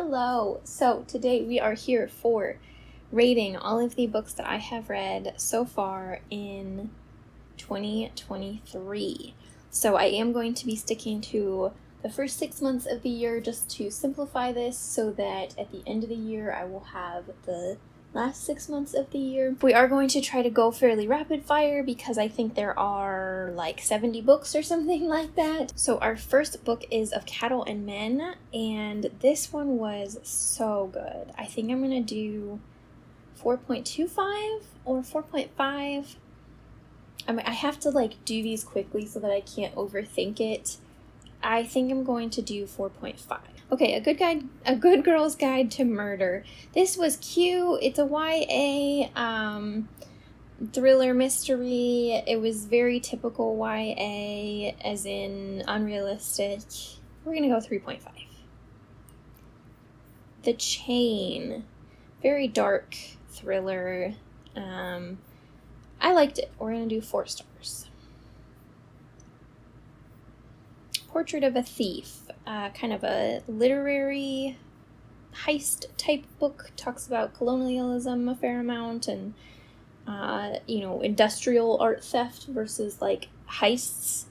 Hello! So today we are here for rating all of the books that I have read so far in 2023. So I am going to be sticking to the first 6 months of the year just to simplify this so that at the end of the year I will have the last 6 months of the year. We are going to try to go fairly rapid fire because I think there are like 70 books or something like that. So our first book is Of Cattle and Men, and this one was so good. I think I'm gonna do 4.25 or 4.5. I have to like do these quickly so that I can't overthink it. I think I'm going to do 4.5. Okay, A Good Girl's Guide to Murder. This was cute. It's a YA thriller mystery. It was very typical YA, as in unrealistic. We're gonna go 3.5. The Chain. Very dark thriller. I liked it. We're gonna do 4 stars. Portrait of a Thief, kind of a literary heist type book, talks about colonialism a fair amount and, industrial art theft versus like heists.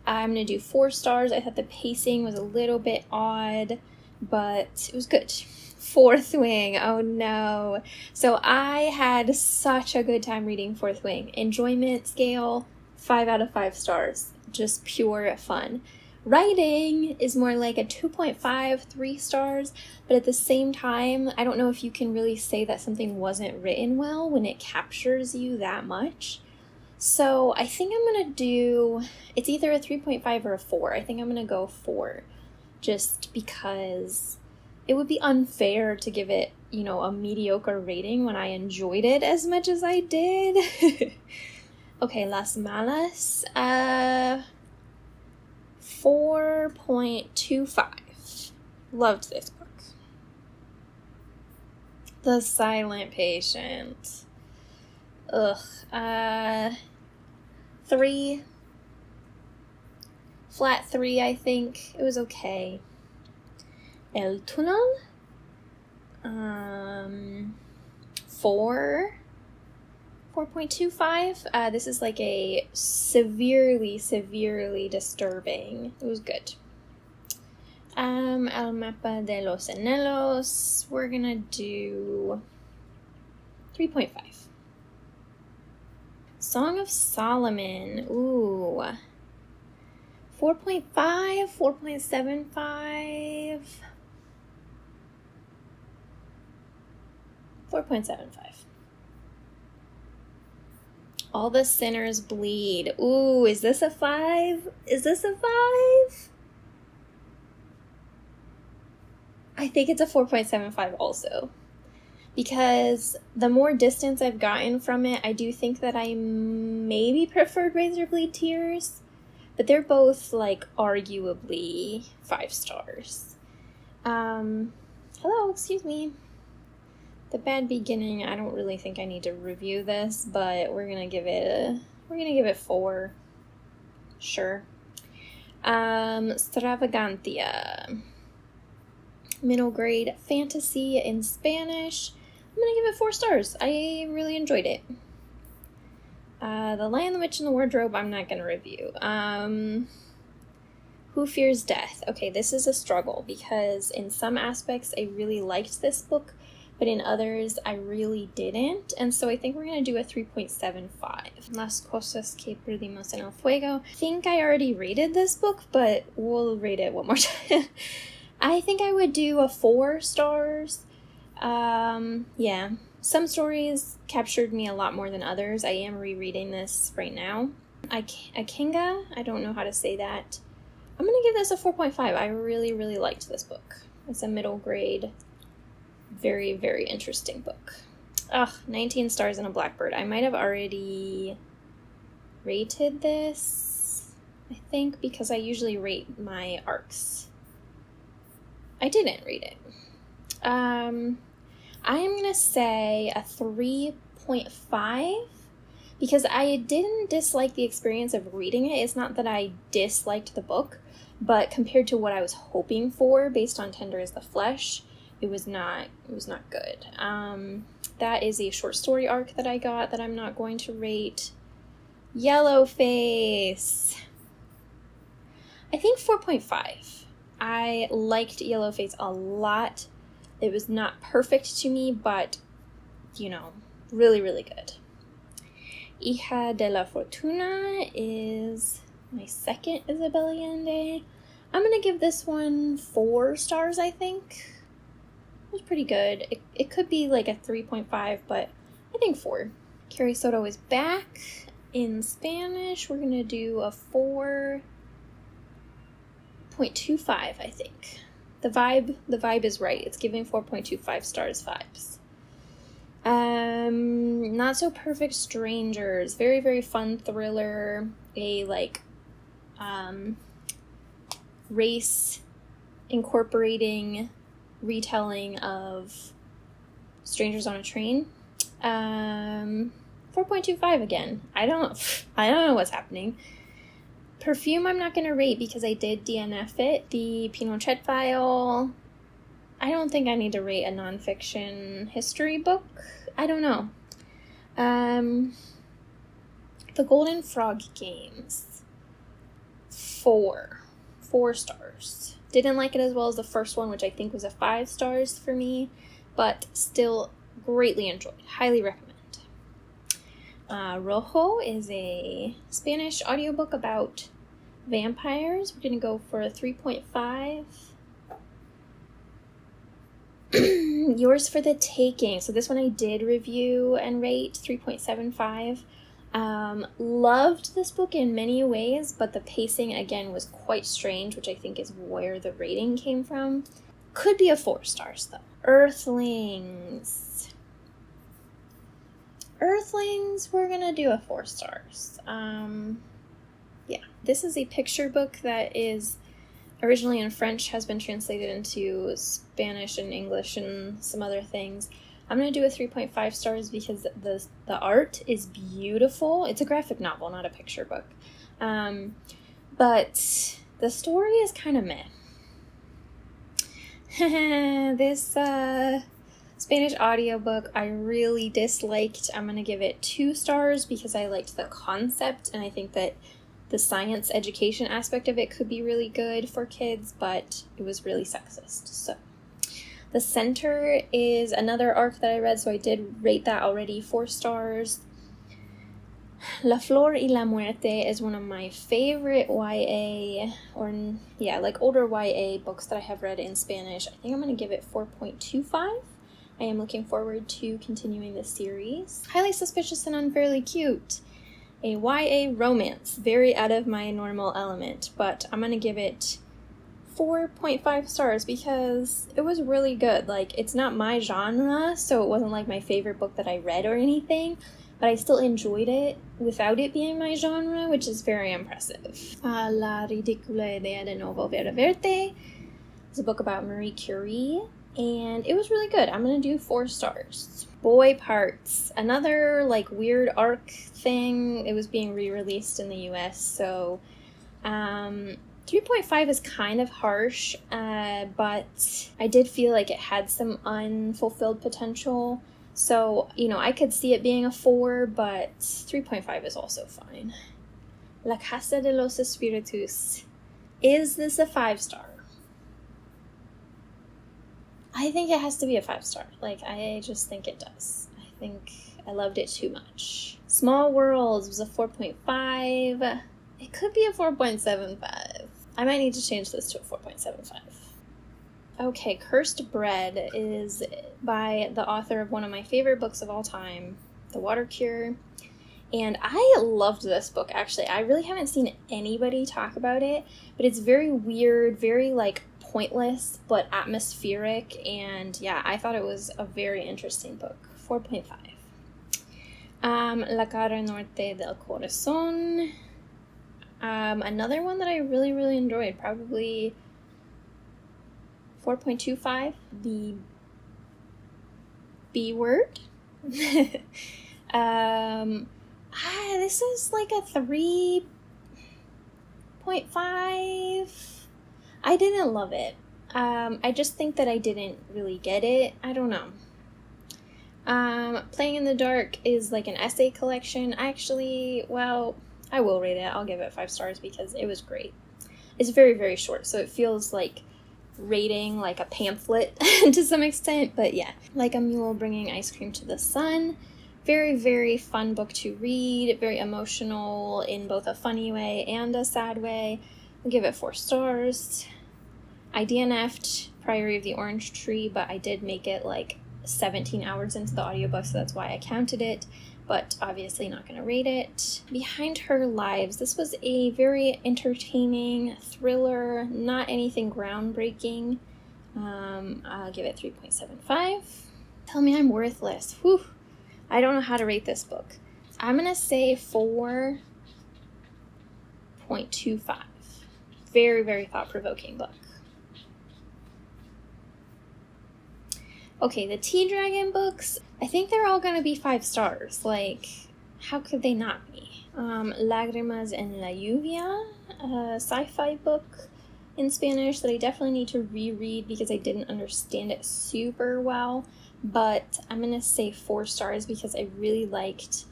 I'm going to do 4 stars. I thought the pacing was a little bit odd, but it was good. Fourth Wing, oh no. So I had such a good time reading Fourth Wing. Enjoyment scale, 5 out of 5 stars. Just pure fun. Writing is more like a 2.5, 3 stars, but at the same time, I don't know if you can really say that something wasn't written well when it captures you that much. So I think I'm going to do, it's either a 3.5 or a 4. I think I'm going to go 4, just because it would be unfair to give it, a mediocre rating when I enjoyed it as much as I did. Okay, Las Malas, 4.25. Loved this book. The Silent Patient. 3. Flat 3, I think. It was okay. El Túnel. 4.25. This is like a severely disturbing. It was good. El Mapa de los Anhelos. We're gonna do 3.5. Song of Solomon. Ooh. 4.5, 4.75. 4.75. All the Sinners Bleed. Ooh, is this a 5? Is this a 5? I think it's a 4.75 also. Because the more distance I've gotten from it, I do think that I maybe preferred Razorblade Tears. But they're both, like, arguably 5 stars. Hello, excuse me. The Bad Beginning, I don't really think I need to review this, but we're gonna give it 4. Sure. Stravagantia. Middle grade fantasy in Spanish. I'm gonna give it 4 stars. I really enjoyed it. The Lion, the Witch, and the Wardrobe, I'm not gonna review. Who Fears Death? Okay, this is a struggle because in some aspects I really liked this book, but in others I really didn't, and so I think we're going to do a 3.75. Las Cosas que Perdimos en el Fuego. I think I already rated this book, but we'll rate it one more time. I think I would do a 4 stars. Yeah. Some stories captured me a lot more than others. I am rereading this right now. Ikenga? I don't know how to say that. I'm going to give this a 4.5. I really liked this book. It's a middle grade, very interesting book. 19 stars and a Blackbird. I might have already rated this, I think, because I usually rate my arcs. I didn't rate it. I am going to say a 3.5 because I didn't dislike the experience of reading it. It's not that I disliked the book, but compared to what I was hoping for based on Tender as the Flesh, it was not good. That is a short story arc that I got that I'm not going to rate. Yellowface. I think 4.5. I liked Yellowface a lot. It was not perfect to me, but, you know, really, really good. Hija de la Fortuna is my second Isabel Allende. I'm going to give this one 4 stars, I think. It was pretty good. It could be like a 3.5, but I think 4. Carrie Soto is back in Spanish. We're going to do a 4.25, I think. The vibe is right. It's giving 4.25 stars vibes. Not So Perfect Strangers. Very, very fun thriller. A, like, race incorporating retelling of Strangers on a Train. 4.25 again. I don't know what's happening. Perfume I'm not going to rate because I did DNF it. The Pinochet File, I don't think I need to rate a nonfiction history book. I don't know. The Golden Frog Games, 4 stars. Didn't like it as well as the first one, which I think was a 5 stars for me, but still greatly enjoyed. Highly recommend. Rojo is a Spanish audiobook about vampires. We're going to go for a 3.5. Yours for the Taking. So this one I did review and rate 3.75. Loved this book in many ways, but the pacing again was quite strange, which I think is where the rating came from. Could be a 4 stars though. Earthlings, we're gonna do a 4 stars. Yeah, this is a picture book that is originally in French, has been translated into Spanish and English and some other things. I'm going to do a 3.5 stars because the art is beautiful. It's a graphic novel, not a picture book. But the story is kind of meh. This Spanish audiobook I really disliked. I'm going to give it 2 stars because I liked the concept, and I think that the science education aspect of it could be really good for kids, but it was really sexist. So The Center is another arc that I read, so I did rate that already 4 stars. La Flor y la Muerte is one of my favorite YA, like older YA books that I have read in Spanish. I think I'm going to give it 4.25. I am looking forward to continuing this series. Highly Suspicious and Unfairly Cute. A YA romance, very out of my normal element, but I'm going to give it 4.5 stars because it was really good. Like, it's not my genre, so it wasn't like my favorite book that I read or anything, but I still enjoyed it without it being my genre, which is very impressive. La ridicula idea de no volver a verte is a book about Marie Curie, and it was really good. I'm going to do 4 stars. Boy Parts, another like weird arc thing. It was being re-released in the US, so 3.5 is kind of harsh, but I did feel like it had some unfulfilled potential. So, I could see it being a 4, but 3.5 is also fine. La Casa de los Espíritus. Is this a 5 star? I think it has to be a 5 star. I just think it does. I think I loved it too much. Small Worlds was a 4.5. It could be a 4.75. I might need to change this to a 4.75. Okay, Cursed Bread is by the author of one of my favorite books of all time, The Water Cure. And I loved this book, actually. I really haven't seen anybody talk about it, but it's very weird, very, pointless, but atmospheric. And, yeah, I thought it was a very interesting book. 4.5. La Cara Norte del Corazón. Another one that I really, really enjoyed, probably 4.25, the B Word. This is like a 3.5. I didn't love it. I just think that I didn't really get it. I don't know. Playing in the Dark is like an essay collection. I will rate it. I'll give it 5 stars because it was great. It's very, very short, so it feels like rating like a pamphlet to some extent, but yeah. Like a Mule Bringing Ice Cream to the Sun. Very, very fun book to read. Very emotional in both a funny way and a sad way. I'll give it 4 stars. I DNF'd Priory of the Orange Tree, but I did make it like 17 hours into the audiobook, so that's why I counted it, but obviously not going to rate it. Behind Her Lives. This was a very entertaining thriller, not anything groundbreaking. I'll give it 3.75. Tell me I'm worthless. Whew. I don't know how to rate this book. I'm going to say 4.25. Very, very thought-provoking book. Okay, the Tea Dragon books, I think they're all going to be 5 stars. Like, how could they not be? Lágrimas en la lluvia, a sci-fi book in Spanish that I definitely need to reread because I didn't understand it super well. But I'm going to say 4 stars because I really liked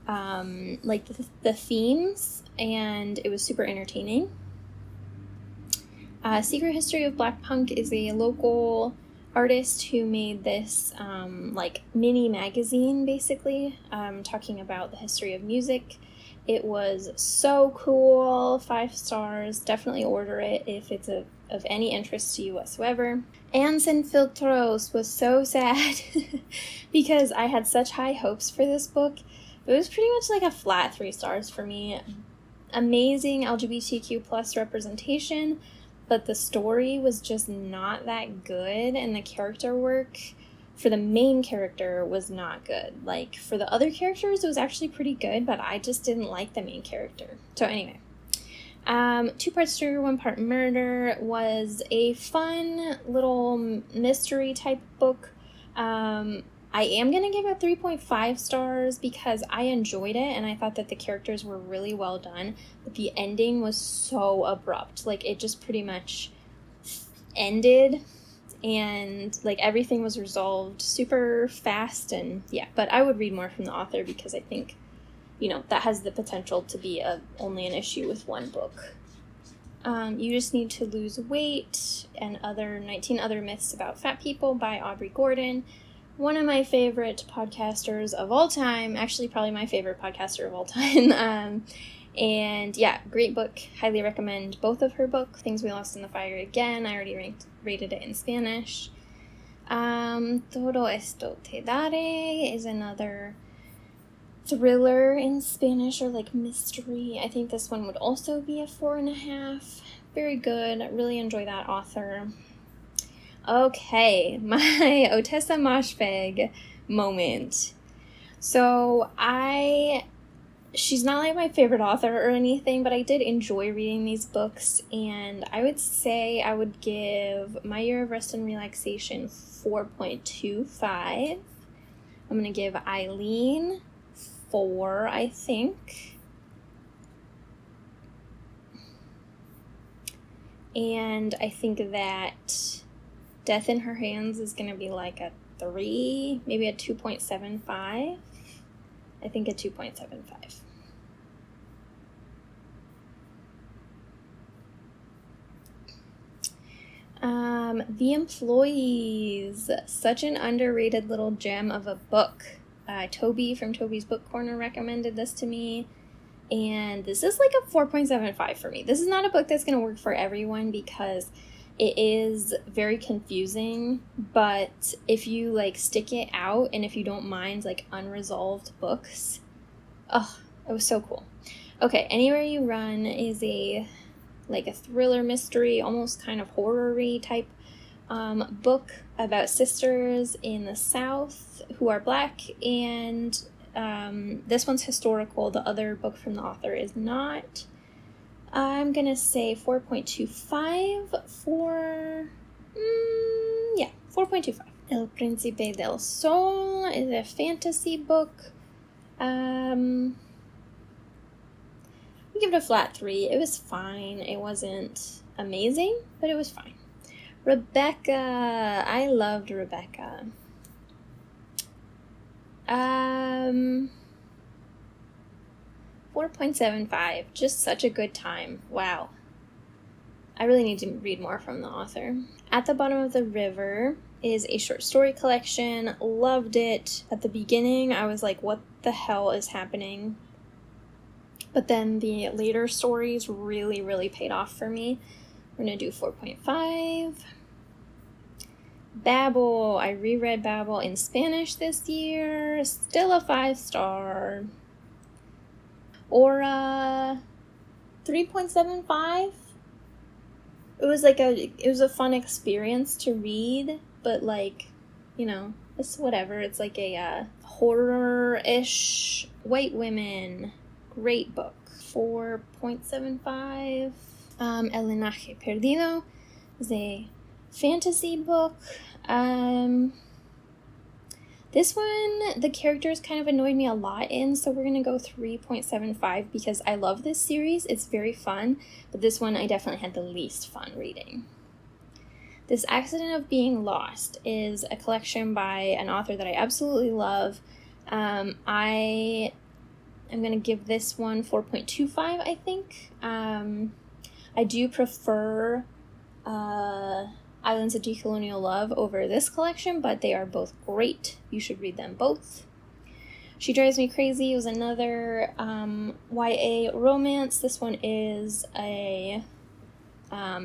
the themes, and it was super entertaining. Secret History of Black Punk is a local artist who made this mini magazine, basically, talking about the history of music. It was so cool. 5 stars. Definitely order it if it's of any interest to you whatsoever. And Sin Filtros was so sad because I had such high hopes for this book. It was pretty much like a flat 3 stars for me. Amazing LGBTQ plus representation, but the story was just not that good, and the character work for the main character was not good. Like, for the other characters, it was actually pretty good, but I just didn't like the main character. So anyway, 2 parts true, 1 part murder was a fun little mystery type book. I am going to give it 3.5 stars because I enjoyed it and I thought that the characters were really well done, but the ending was so abrupt. Like, it just pretty much ended and like everything was resolved super fast, and yeah, but I would read more from the author because I think, that has the potential to be only an issue with 1 book. You Just Need to Lose Weight and 19 Other Myths About Fat People by Aubrey Gordon. One of my favorite podcasters of all time, actually probably my favorite podcaster of all time. And yeah, great book. Highly recommend both of her books. Things We Lost in the Fire Again. I already rated it in Spanish. Todo Esto Te Daré is another thriller in Spanish, or like mystery. I think this one would also be a 4.5. Very good. Really enjoy that author. Okay, my Otessa Moshfegh moment. So she's not like my favorite author or anything, but I did enjoy reading these books, and I would say I would give My Year of Rest and Relaxation 4.25. I'm going to give Eileen 4, I think. And I think that Death in Her Hands is going to be like a 3, maybe a 2.75. I think a 2.75. The Employees, such an underrated little gem of a book. Toby from Toby's Book Corner recommended this to me, and this is like a 4.75 for me. This is not a book that's going to work for everyone because it is very confusing, but if you like stick it out and if you don't mind like unresolved books, oh, it was so cool. Okay, Anywhere You Run is a thriller mystery, almost kind of horror-y type book about sisters in the South who are Black, and this one's historical. The other book from the author is not. I'm gonna say 4.25 for 4.25. El Príncipe del Sol is a fantasy book. I give it a flat 3. It was fine. It wasn't amazing, but it was fine. Rebecca. I loved Rebecca. 4.75. Just such a good time. Wow. I really need to read more from the author. At the Bottom of the River is a short story collection. Loved it. At the beginning, I was like, what the hell is happening? But then the later stories really, really paid off for me. We're going to do 4.5. Babel. I reread Babel in Spanish this year. Still a 5-star. Aura. 3.75. It was a fun experience to read, but like, you know, it's whatever. It's like a horror-ish white women. Great book. 4.75. El Linaje Perdido is a fantasy book. This one, the characters kind of annoyed me a lot in, so we're going to go 3.75 because I love this series. It's very fun, but this one I definitely had the least fun reading. This Accident of Being Lost is a collection by an author that I absolutely love. I am going to give this one 4.25, I think. I do prefer Islands of Decolonial Love over this collection, but they are both great. You should read them both. She Drives Me Crazy was another YA romance. This one is a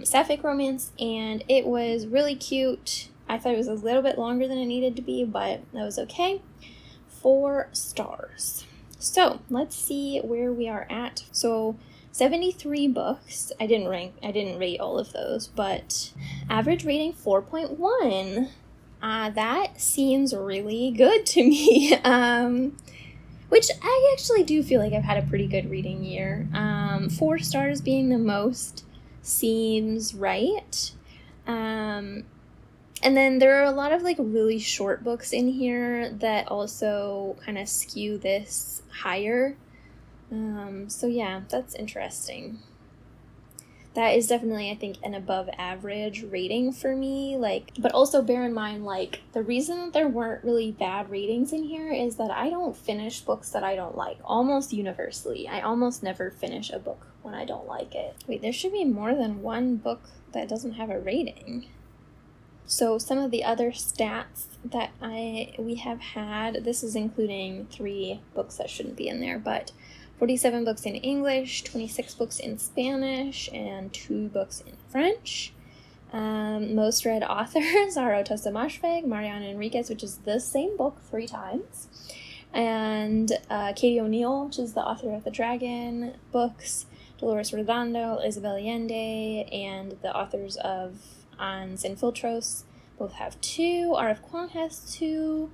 sapphic romance, and it was really cute. I thought it was a little bit longer than it needed to be, but that was okay. 4 stars. So let's see where we are at. So 73 books. I didn't rate all of those, but average rating 4.1. That seems really good to me. Which I actually do feel like I've had a pretty good reading year. 4 stars being the most seems right. And then there are a lot of like really short books in here that also kind of skew this higher. So yeah, that's interesting. That is definitely, I think, an above average rating for me. But also bear in mind, the reason that there weren't really bad ratings in here is that I don't finish books that I don't like, almost universally. I almost never finish a book when I don't like it. Wait, there should be more than one book that doesn't have a rating. So some of the other stats that we have had, this is including 3 books that shouldn't be in there, but 47 books in English, 26 books in Spanish, and 2 books in French. Most read authors are Otosa Mashveg, Mariana Enriquez, which is the same book 3 times, and Katie O'Neill, which is the author of the Dragon books, Dolores Redondo, Isabel Allende, and the authors of Ans and Filtros both have 2. R.F. Kuang has 2.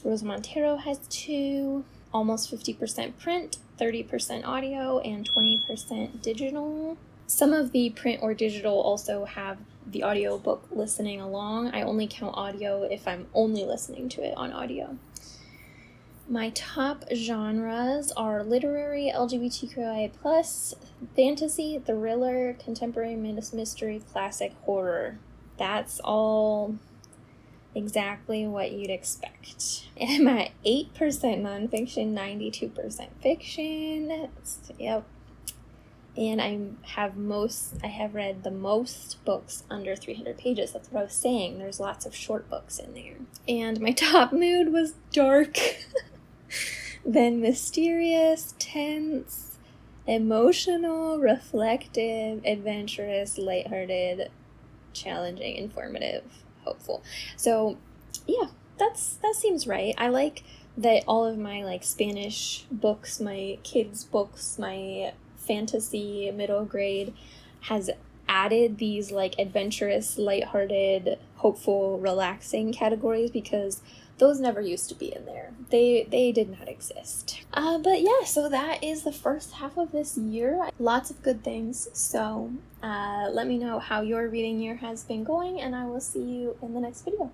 Rosa Montero has 2. Almost 50% print, 30% audio, and 20% digital. Some of the print or digital also have the audiobook listening along. I only count audio if I'm only listening to it on audio. My top genres are literary, LGBTQIA+, fantasy, thriller, contemporary mystery, classic, horror. That's all exactly what you'd expect. I'm at 8% nonfiction, 92% fiction. Yep. And I have read the most books under 300 pages. That's what I was saying. There's lots of short books in there. And my top mood was dark, then mysterious, tense, emotional, reflective, adventurous, lighthearted, challenging, informative, hopeful. So yeah, that seems right. I like that all of my Spanish books, my kids books, my fantasy middle grade has added these adventurous, lighthearted, hopeful, relaxing categories, because those never used to be in there. They did not exist. But yeah, so that is the first half of this year. Lots of good things. So let me know how your reading year has been going, and I will see you in the next video.